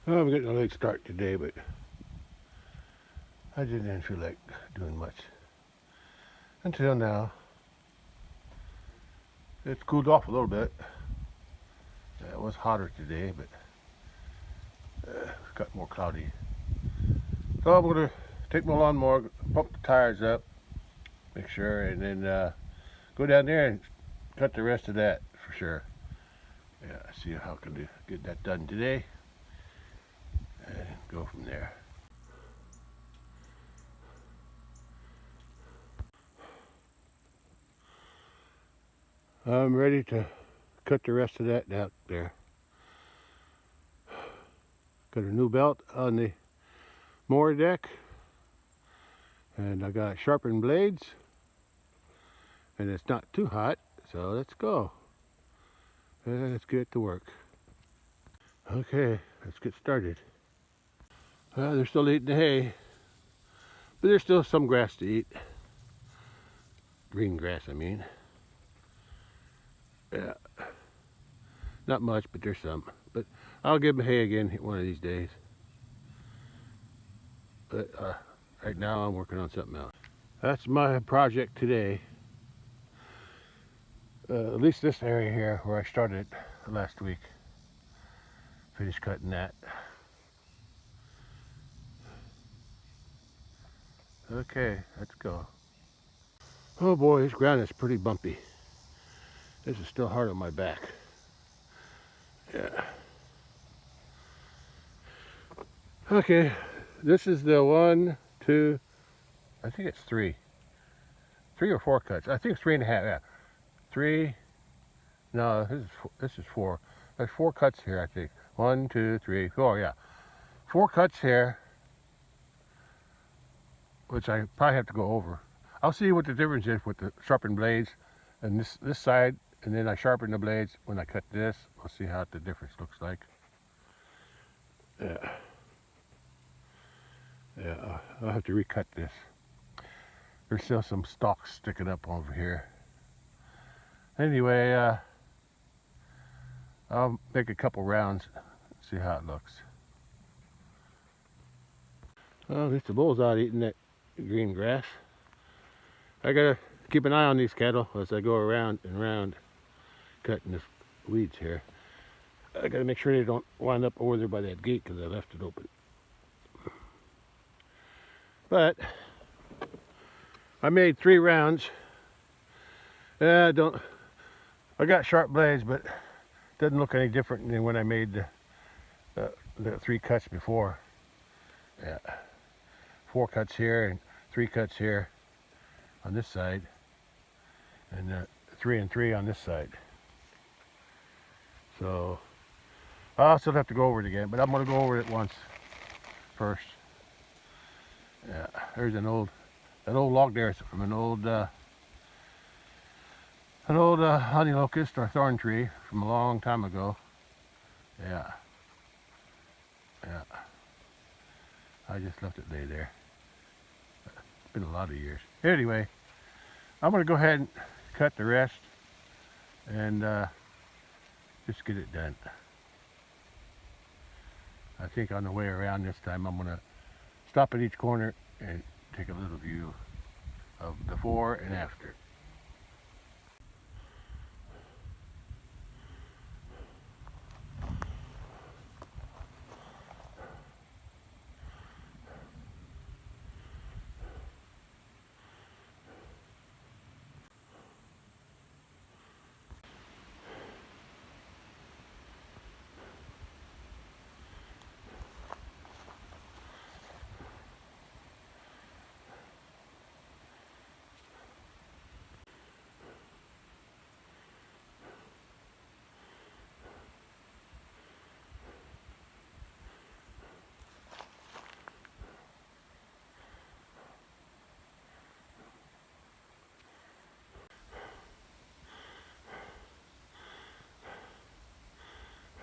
Well, I'm getting a late start today, but I didn't feel like doing much until now. It's cooled off a little bit. It was hotter today, but it's got more cloudy. So I'm gonna take my lawnmower, pump the tires up, make sure, and then go down there and cut the rest of that for sure. Yeah, see how I can get that done today, and go from there. I'm ready to cut the rest of that out there. Got a new belt on the mower deck, and I got sharpened blades, and it's not too hot, so let's go. Let's get to work. Okay, let's get started. They're still eating the hay, but there's still some grass to eat. Green grass, I mean. Yeah, not much, but there's some. But I'll give them hay again one of these days. But right now I'm working on something else. That's my project today. At least this area here where I started last week. Finished cutting that. Okay, let's go. Oh boy, this ground is pretty bumpy. This is still hard on my back. Yeah. Okay, this is the one, two, I think it's three or four cuts. I think it's 3.5. Yeah, three. No, this is four. There's 4 cuts here, I think. 1, 2, 3, 4. Yeah, 4 cuts here, which I probably have to go over. I'll see what the difference is with the sharpened blades and this side, and then I sharpen the blades when I cut this. We'll see how the difference looks like. Yeah. Yeah, I'll have to recut this. There's still some stalks sticking up over here. Anyway, I'll make a couple rounds, see how it looks. Well, at least the bull's out eating that green grass. I gotta keep an eye on these cattle as I go around and around cutting the weeds here. I gotta make sure they don't wind up over there by that gate because I left it open. But I made 3 rounds. I got sharp blades, but it doesn't look any different than when I made the 3 cuts before. Yeah, 4 cuts here and 3 cuts here on this side, and 3 and 3 on this side. So I'll still have to go over it again, but I'm going to go over it once first. Yeah, there's that old log there from an old honey locust or thorn tree from a long time ago. Yeah, yeah. I just left it lay there. It's been a lot of years. Anyway, I'm going to go ahead and cut the rest and just get it done. I think on the way around this time I'm going to stop at each corner and take a little view of before and after.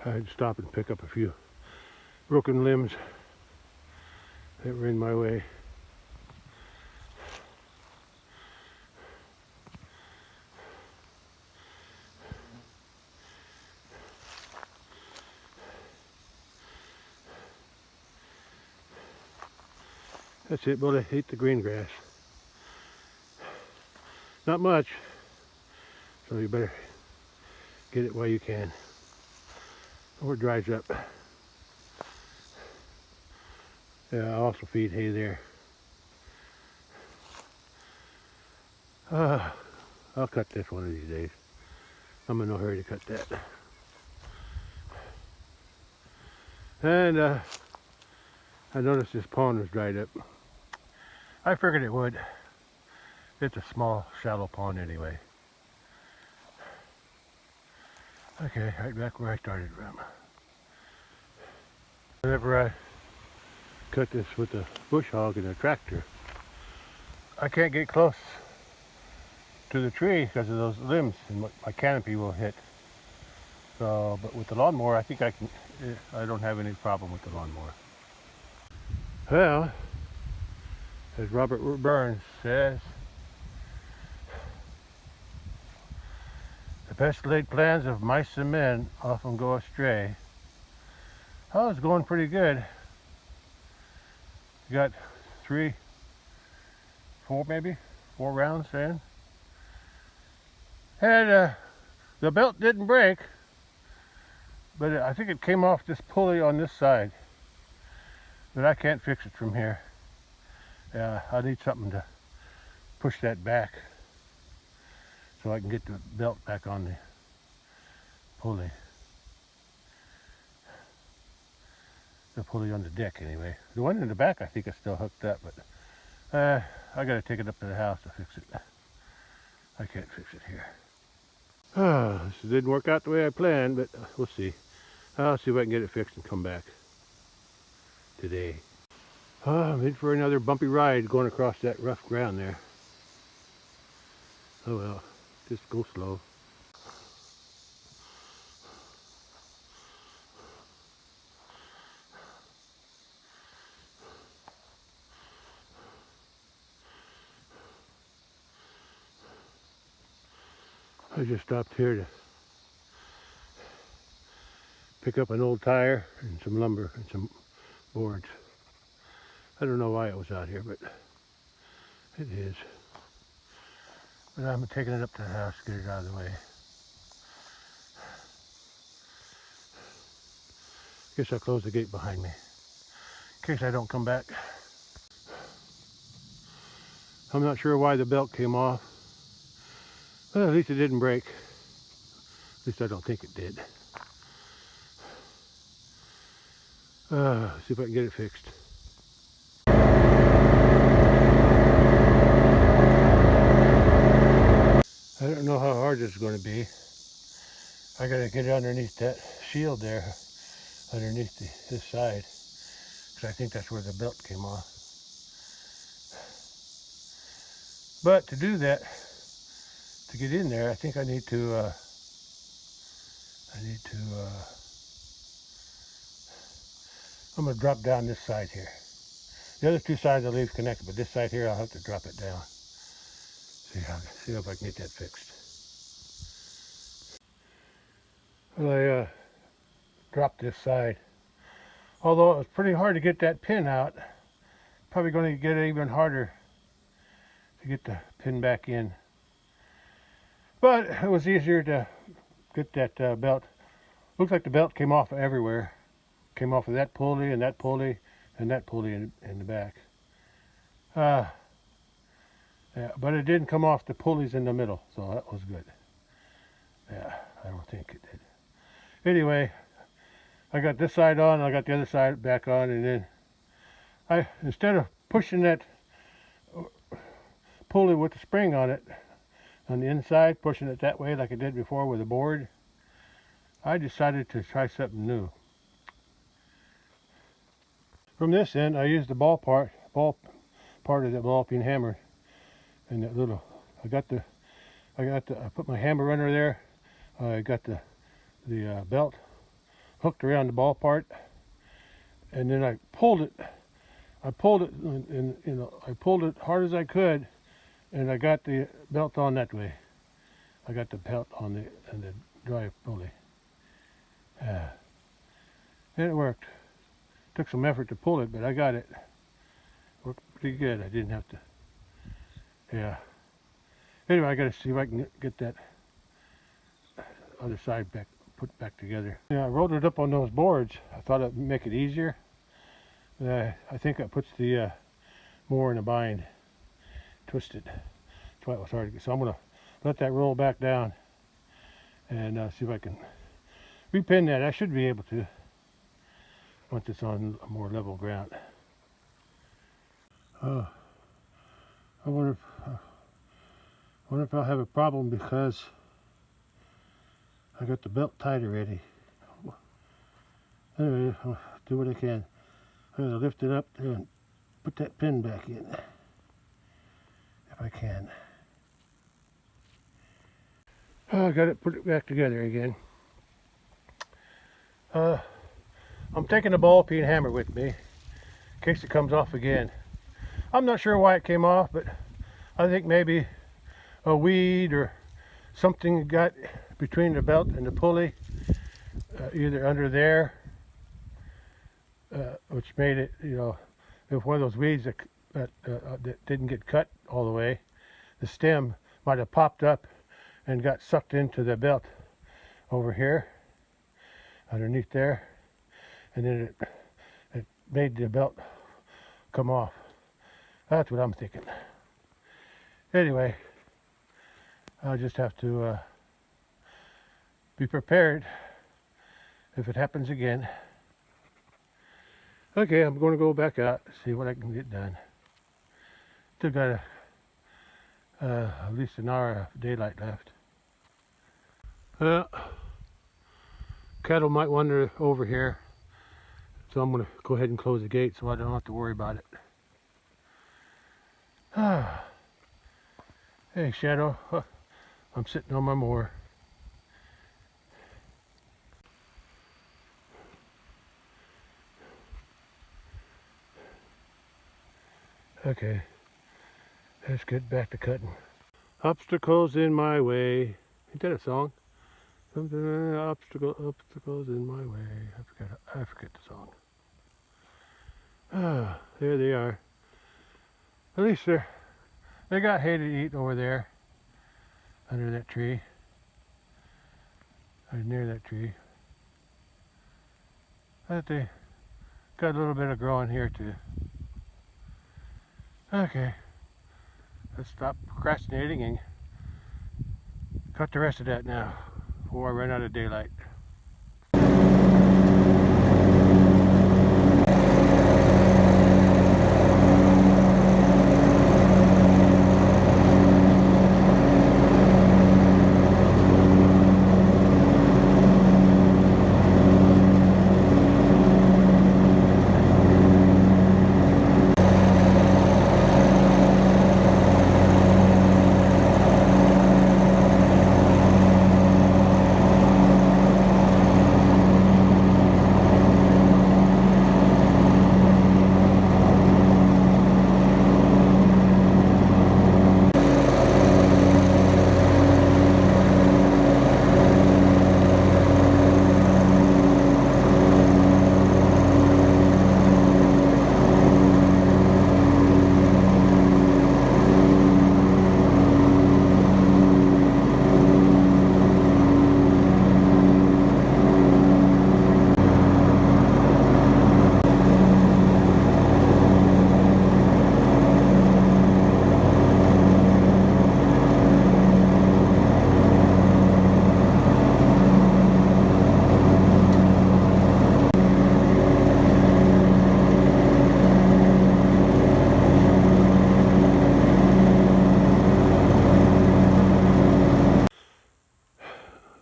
I had to stop and pick up a few broken limbs that were in my way. That's it, but I hate the green grass. Not much, so you better get it while you can, or it dries up. Yeah, I also feed hay there. I'll cut this one of these days. I'm in no hurry to cut that. And I noticed this pond was dried up. I figured it would. It's a small, shallow pond anyway. Okay, right back where I started from. Whenever I cut this with a bush hog and a tractor, I can't get close to the tree because of those limbs, and my canopy will hit. So, but with the lawnmower, I think I can. I don't have any problem with the lawnmower. Well, as Robert Burns says, the best laid plans of mice and men often go astray. I was going pretty good. Got 4 rounds in. And the belt didn't break, but I think it came off this pulley on this side. But I can't fix it from here. I need something to push that back so I can get the belt back on the pulley. The pulley on the deck anyway. The one in the back I think is still hooked up, but I gotta take it up to the house to fix it. I can't fix it here. This didn't work out the way I planned, but we'll see. I'll see if I can get it fixed and come back today. I'm in for another bumpy ride going across that rough ground there. Oh well, just go slow. I just stopped here to pick up an old tire and some lumber and some boards. I don't know why it was out here, but it is. But I'm taking it up to the house to get it out of the way. Guess I'll close the gate behind me in case I don't come back. I'm not sure why the belt came off. Well, at least it didn't break. At least I don't think it did. See if I can get it fixed. I don't know how hard this is going to be. I gotta get underneath that shield there, underneath this side, because I think that's where the belt came off. But to do that, to get in there, I think I need to I'm going to drop down this side here. The other 2 sides I'll leave connected, but this side here I'll have to drop it down. See if I can get that fixed. Well, I dropped this side. Although it was pretty hard to get that pin out, probably going to get it even harder to get the pin back in. But it was easier to get that belt. Looks like the belt came off everywhere. Came off of that pulley and that pulley and that pulley in the back. Yeah, but it didn't come off the pulleys in the middle, so that was good. Yeah, I don't think it did. Anyway, I got this side on, I got the other side back on, and then instead of pushing that pulley with the spring on it, on the inside, pushing it that way like I did before with a board, I decided to try something new. From this end, I used the ball part of the ball peen hammer, and that little. I put my hammer runner there. I got the belt hooked around the ball part, and then I pulled it. I pulled it, and I pulled it hard as I could, and I got the belt on that way. I got the belt on the drive pulley. And it worked. Took some effort to pull it, but I got it. worked pretty good. I didn't have to, yeah. Anyway, I gotta see if I can get that other side back, put back together. Yeah, I rolled it up on those boards. I thought it'd make it easier. I think it puts the mower in a bind, twisted. That's why it was hard to get. So I'm gonna let that roll back down and see if I can repin that. I should be able to once it's on a more level ground. I wonder if I'll have a problem because I got the belt tied already. Anyway, I'll do what I can. I'm gonna lift it up and put that pin back in, if I can. I got it, put it back together again. I'm taking a ball peen hammer with me in case it comes off again. I'm not sure why it came off, but I think maybe a weed or something got between the belt and the pulley, either under there, which made it, you know, if one of those weeds that didn't get cut all the way, the stem might have popped up and got sucked into the belt over here, underneath there, and then it made the belt come off. That's what I'm thinking. Anyway, I'll just have to be prepared if it happens again. Okay, I'm going to go back out, see what I can get done. Still got at least an hour of daylight left. Cattle might wander over here, so I'm going to go ahead and close the gate so I don't have to worry about it. Hey, Shadow, I'm sitting on my mower. Okay, let's get back to cutting. Obstacles in my way. Ain't that a song? Obstacles in my way. I forget the song. There they are. At least they got hay to eat over there, under that tree, or near that tree. But they got a little bit of growing here too. Okay, let's stop procrastinating and cut the rest of that now before I run out of daylight.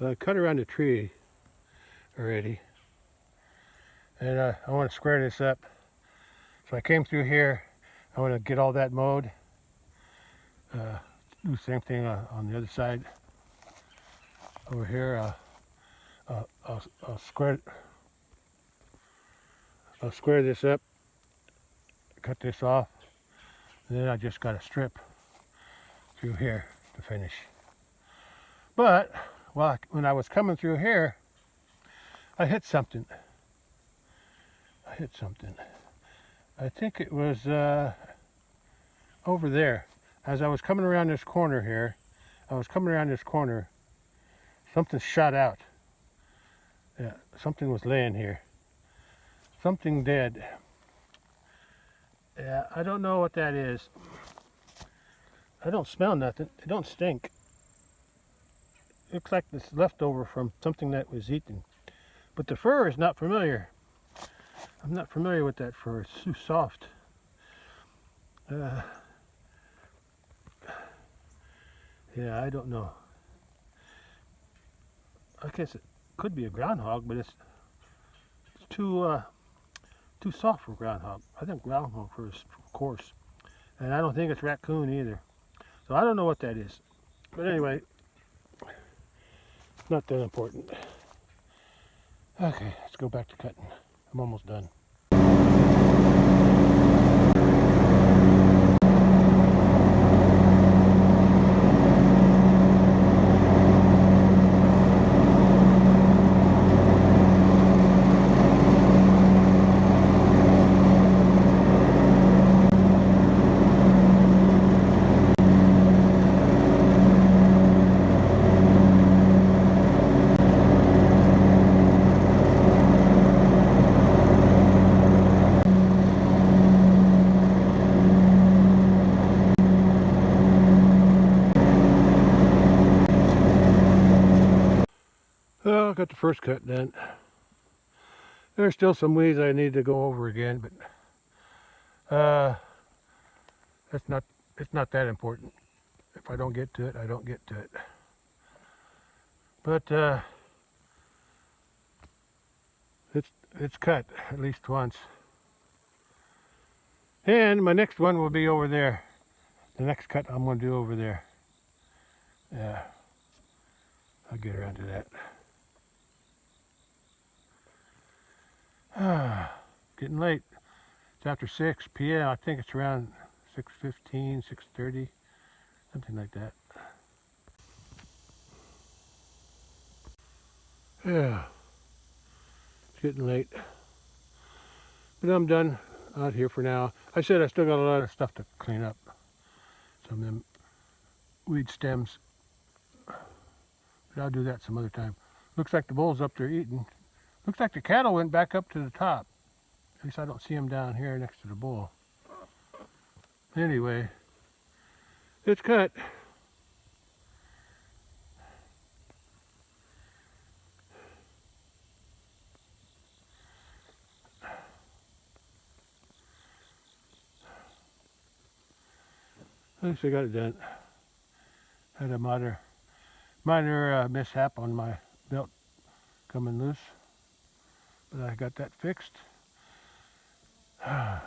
I cut around the tree already, and I want to square this up. So I came through here. I want to get all that mowed. Do the same thing on the other side. Over here, I'll square this up, cut this off, and then I just got a strip through here to finish. But when I was coming through here, I hit something. I think it was over there. As I was coming around this corner here, something shot out. Yeah, something was laying here. Something dead. Yeah, I don't know what that is. I don't smell nothing. It don't stink. Looks like it's leftover from something that was eaten. But the fur is not familiar. I'm not familiar with that fur. It's too soft. Yeah, I don't know. I guess it could be a groundhog, but it's too soft for groundhog. I think groundhog fur is coarse. And I don't think it's raccoon either. So I don't know what that is. But anyway, not that important. Okay, let's go back to cutting. I'm almost done. Well, I got the first cut done. There's still some weeds I need to go over again, but it's not that important. If I don't get to it, I don't get to it. But it's cut at least once. And my next one will be over there. The next cut I'm going to do over there. Yeah, I'll get around to that. Getting late. It's after 6 p.m. I think it's around 6:15, 6:30, something like that. Yeah, it's getting late. But I'm done out here for now. I said I still got a lot of stuff to clean up. Some of them weed stems. But I'll do that some other time. Looks like the bull's up there eating. Looks like the cattle went back up to the top. At least I don't see them down here next to the bull. Anyway, it's cut. At least I got it done. Had a minor mishap on my belt coming loose, but I got that fixed. Yeah,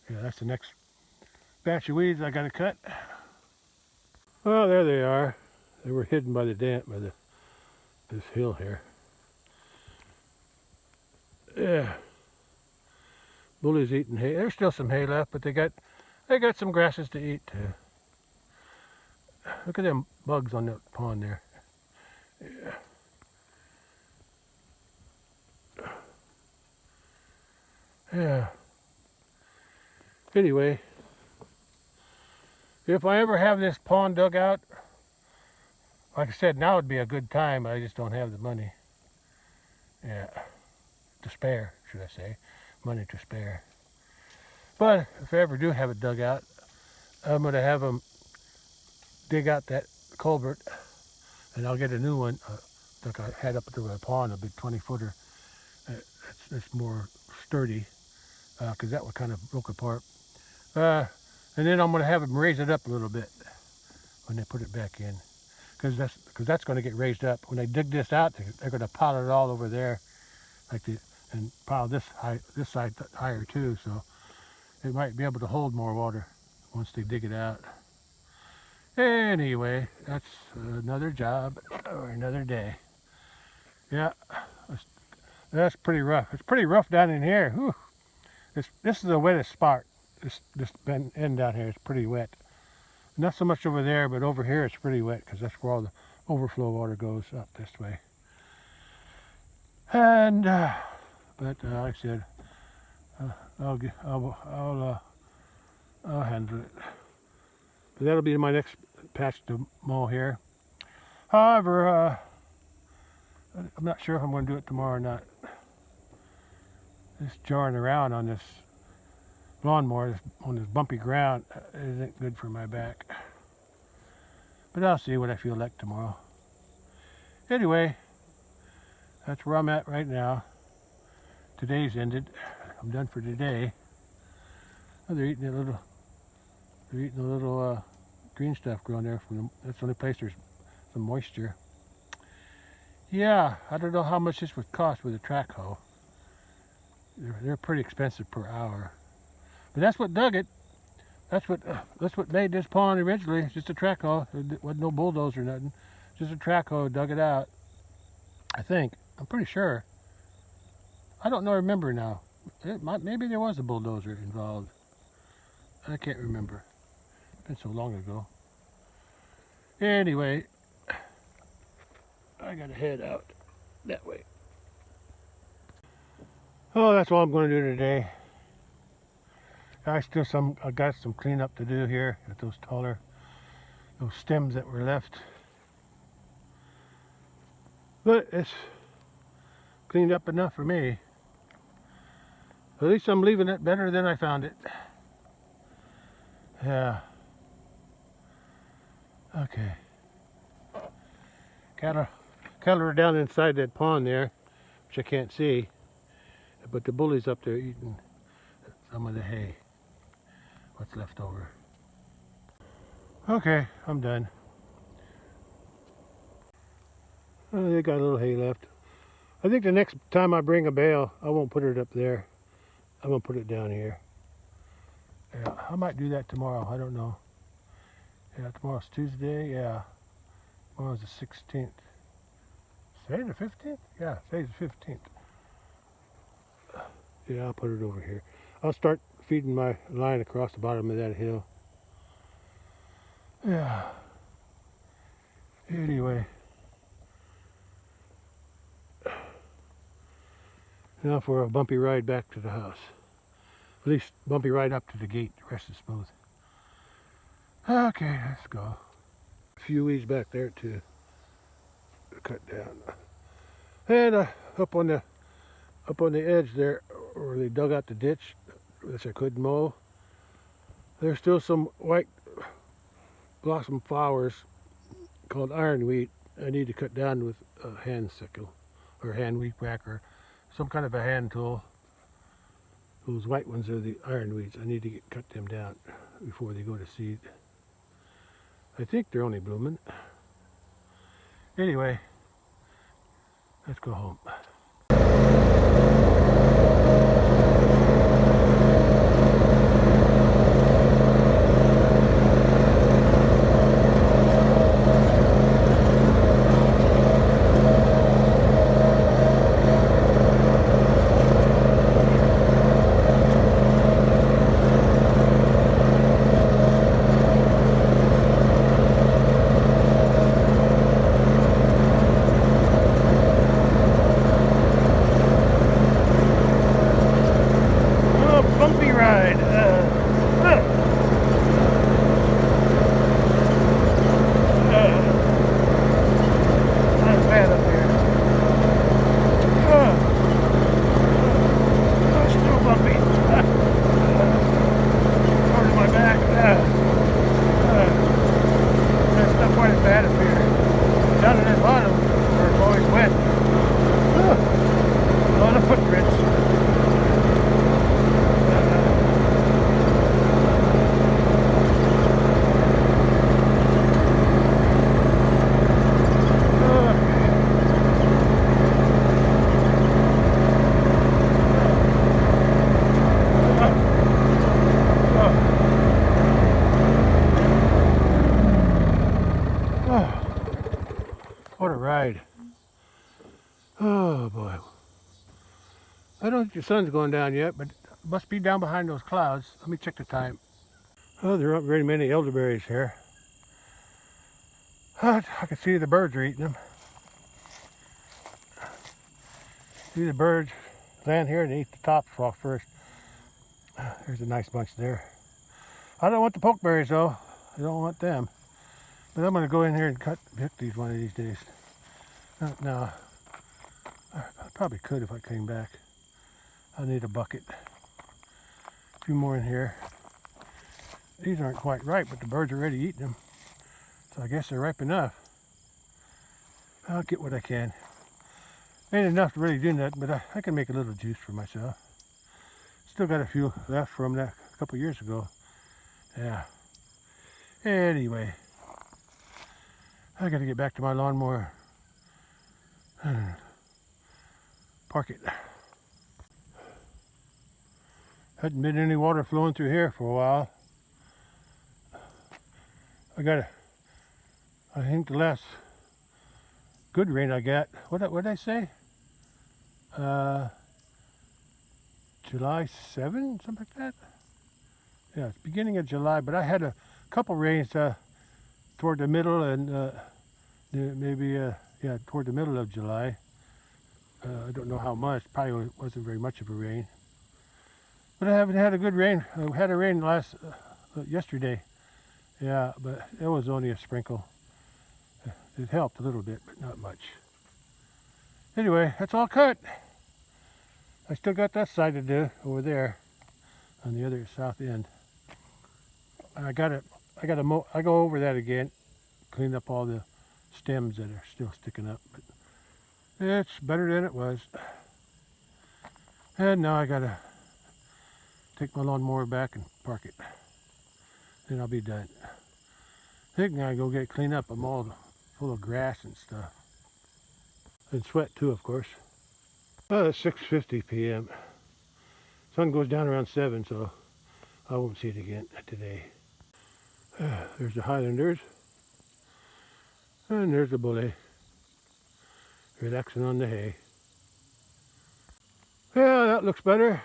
that's the next batch of weeds I got to cut. Well, there they are. They were hidden by the this hill here. Yeah, bully's eating hay. There's still some hay left, but they got some grasses to eat too. Look at them bugs on that pond there. Yeah. Yeah. Anyway, if I ever have this pond dug out, like I said, now would be a good time, but I just don't have the money. Yeah, to spare, should I say. Money to spare. But if I ever do have it dug out, I'm going to have them dig out that culvert, and I'll get a new one. Like I had up to the pond, a big 20-footer. It's more sturdy, because that one kind of broke apart. And then I'm going to have them raise it up a little bit when they put it back in, because that's going to get raised up. When they dig this out, they're going to pile it all over there, and pile this side higher too. So it might be able to hold more water once they dig it out. Anyway, that's another job or another day. Yeah, that's pretty rough. It's pretty rough down in here. Whew. This is the wettest spot. This end down here is pretty wet. Not so much over there, but over here it's pretty wet because that's where all the overflow water goes up this way. And but like I said, I'll I'll handle it. But that'll be my next patch to mow here. However, I'm not sure if I'm going to do it tomorrow or not. Just jarring around on this lawnmower on this bumpy ground isn't good for my back. But I'll see what I feel like tomorrow. Anyway, that's where I'm at right now. Today's ended. I'm done for today. Oh, they're eating a little green stuff growing there. That's the only place there's some moisture. Yeah, I don't know how much this would cost with a track hoe. They're pretty expensive per hour. But that's what dug it. That's what made this pond originally. It's just a track hoe. There wasn't no bulldozer or nothing. Just a track hoe dug it out. I think. I'm pretty sure. I don't know. Remember now. Maybe there was a bulldozer involved. I can't remember. It's been so long ago. Anyway, I gotta head out that way. Oh, that's all I'm going to do today. I got some cleanup to do here at those stems that were left. But it's cleaned up enough for me. At least I'm leaving it better than I found it. Yeah. Okay. Cattle are down inside that pond there, which I can't see. But the bully's up there eating some of the hay. What's left over. Okay, I'm done. Oh, they got a little hay left. I think the next time I bring a bale, I won't put it up there. I'm gonna put it down here. Yeah, I might do that tomorrow. I don't know. Yeah, tomorrow's Tuesday. Yeah, tomorrow's the 16th. Say the 15th? Yeah, say the 15th. Yeah, I'll put it over here. I'll start feeding my line across the bottom of that hill. Yeah. Anyway. Now for a bumpy ride back to the house. At least bumpy ride up to the gate. The rest is smooth. Okay, let's go. A few weeds back there to cut down. And up on the edge there, where they dug out the ditch, which I couldn't mow, there's still some white blossom flowers called ironweed. I need to cut down with a hand sickle or hand weed whacker, some kind of a hand tool. Those white ones are the ironweeds. I need to cut them down before they go to seed. I think they're only blooming. Anyway, let's go home. What a ride. Oh boy. I don't think the sun's going down yet, but it must be down behind those clouds. Let me check the time. Oh, there aren't very many elderberries here. I can see the birds are eating them. See the birds land here and eat the tops off first. There's a nice bunch there. I don't want the pokeberries though. I don't want them. But I'm going to go in here and pick these one of these days. No, I probably could if I came back. I need a bucket. A few more in here. These aren't quite ripe, but the birds are already eating them. So I guess they're ripe enough. I'll get what I can. Ain't enough to really do nothing, but I can make a little juice for myself. Still got a few left from that a couple years ago. Yeah. Anyway, I got to get back to my lawnmower. Park it. Hadn't been any water flowing through here for a while. I think the last good rain I got, what did I say? July 7, something like that? Yeah, it's beginning of July, but I had a couple rains toward the middle and toward the middle of July. I don't know how much, probably wasn't very much of a rain. But I haven't had a good rain. I had a rain yesterday. Yeah, but it was only a sprinkle. It helped a little bit, but not much. Anyway, that's all cut. I still got that side to do over there on the other south end. I go over that again, clean up all the stems that are still sticking up, but it's better than it was. And now I gotta take my lawnmower back and park it. Then I'll be done. I think I go get cleaned up. I'm all full of grass and stuff. And sweat too, of course. Well, it's 6:50 p.m. Sun goes down around 7, so I won't see it again today. There's the Highlanders. And there's the bully. Relaxing on the hay. Yeah, that looks better.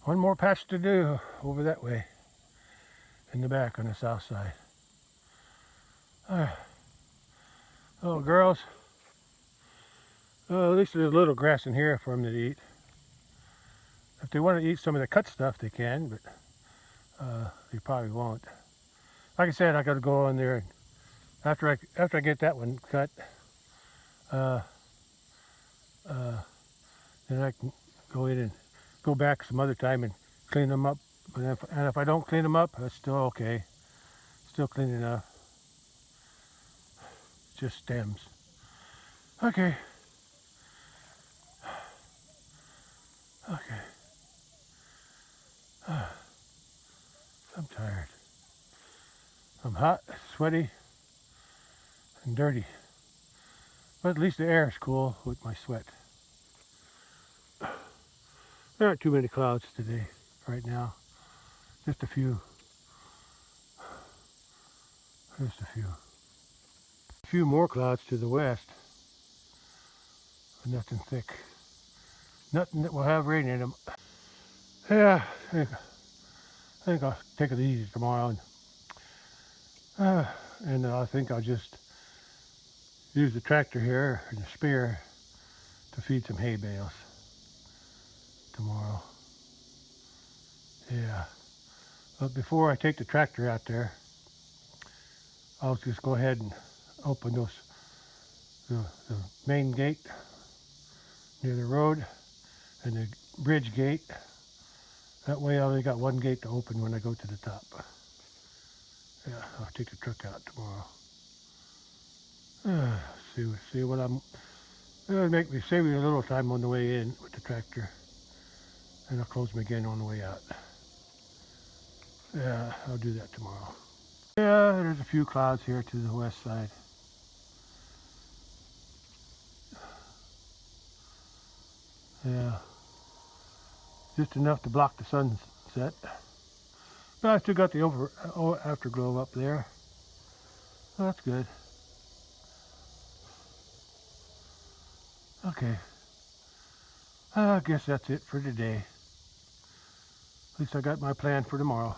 One more patch to do over that way. In the back on the south side. Little girls. At least there's a little grass in here for them to eat. If they want to eat some of the cut stuff, they can, but they probably won't. Like I said, I got to go in there and after I get that one cut, then I can go in and go back some other time and clean them up. And if I don't clean them up, that's still okay. Still clean enough. Just stems. Okay. Okay. I'm tired. I'm hot, sweaty, and dirty. But at least the air is cool with my sweat. There aren't too many clouds today, right now. Just a few. Just a few. A few more clouds to the west. But nothing thick. Nothing that will have rain in them. Yeah, I think I'll take it easy tomorrow. And I think I'll just use the tractor here and the spear to feed some hay bales tomorrow. Yeah. But before I take the tractor out there, I'll just go ahead and open the main gate near the road and the bridge gate. That way I only got one gate to open when I go to the top. Yeah, I'll take the truck out tomorrow. See what I'm. It'll save me a little time on the way in with the tractor, and I'll close them again on the way out. Yeah, I'll do that tomorrow. Yeah, there's a few clouds here to the west side. Yeah, just enough to block the sunset. But I still got the afterglow up there. So that's good. Okay. I guess that's it for today. At least I got my plan for tomorrow.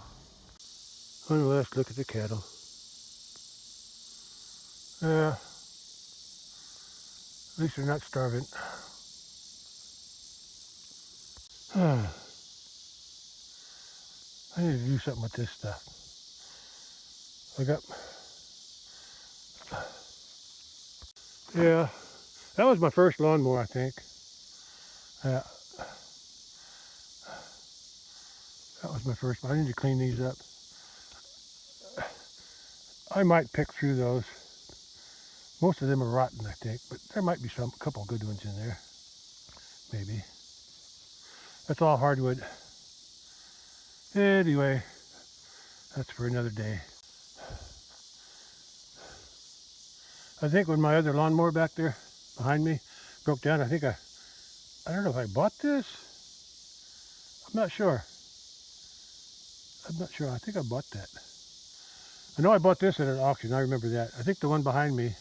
Well, let's look at the cattle. Yeah. At least they're not starving. I need to do something with this stuff. I got, yeah, that was my first lawnmower, I think. Yeah, that was my first one. I need to clean these up. I might pick through those. Most of them are rotten, I think, but there might be a couple good ones in there. Maybe. That's all hardwood. Anyway, that's for another day. I think when my other lawnmower back there behind me broke down, I don't know if I bought this. I'm not sure. I think I bought that. I know I bought this at an auction. I remember that. I think the one behind me,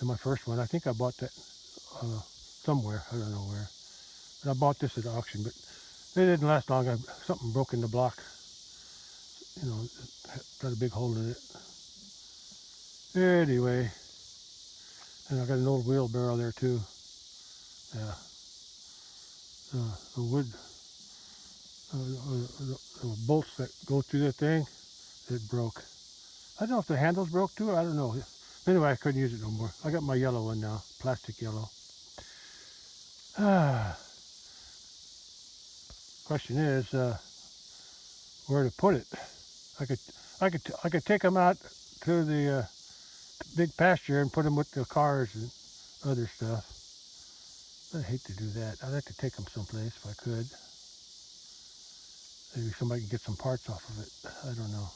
my first one, I think I bought that somewhere. I don't know where. But I bought this at an auction, but it didn't last long. Something broke in the block. You know, got a big hole in it. Anyway, and I got an old wheelbarrow there too. Yeah. The wood, the bolts that go through the thing, it broke. I don't know if the handles broke too. I don't know. Anyway, I couldn't use it no more. I got my yellow one now, plastic yellow. Question is where to put it. I could take them out to the big pasture and put them with the cars and other stuff. I'd hate to do that. I'd like to take them someplace if I could. Maybe somebody can get some parts off of it. I don't know.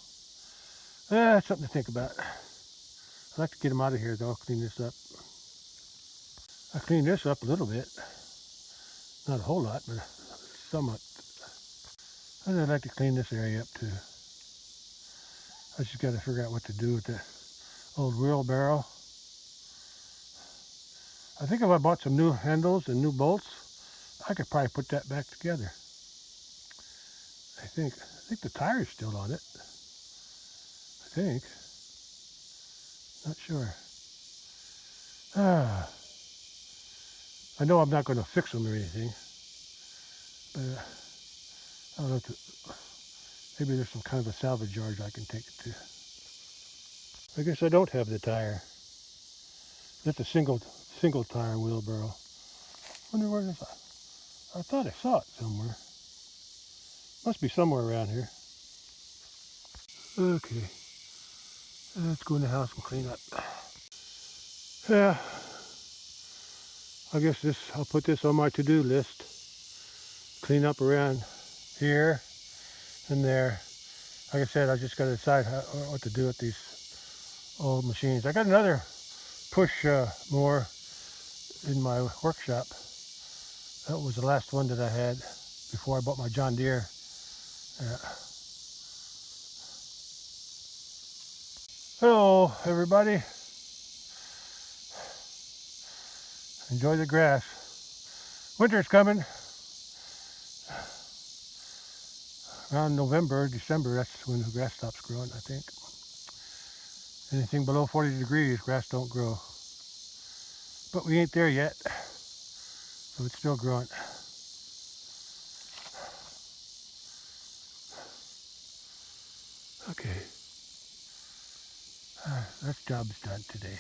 That's something to think about. I'd like to get them out of here though, clean this up. I cleaned this up a little bit. Not a whole lot, but somewhat. And I'd like to clean this area up too. I just got to figure out what to do with the old wheelbarrow. I think if I bought some new handles and new bolts, I could probably put that back together. I think the tire's still on it. I think. Not sure. I know I'm not going to fix them or anything, but I'll have to, maybe there's some kind of a salvage yard I can take it to. I guess I don't have the tire. It's a single tire wheelbarrow. Wonder where this. I thought I saw it somewhere. Must be somewhere around here. Okay, let's go in the house and clean up. Yeah, I guess I'll put this on my to-do list. Clean up around here and there. Like I said, I just got to decide what to do with these old machines. I got another push mower in my workshop. That was the last one that I had before I bought my John Deere. Hello, everybody. Enjoy the grass. Winter's coming. Around November, December, that's when the grass stops growing, I think. Anything below 40 degrees, grass don't grow. But we ain't there yet, so it's still growing. Okay. That job's done today.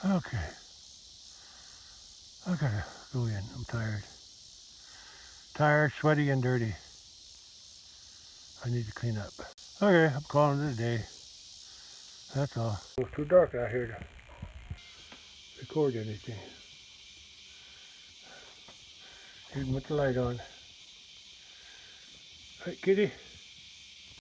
Okay. I gotta go in. I'm tired. Tired, sweaty, and dirty. I need to clean up. Okay, I'm calling it a day. That's all. It's too dark out here to record anything. Even with the light on. Hey, kitty.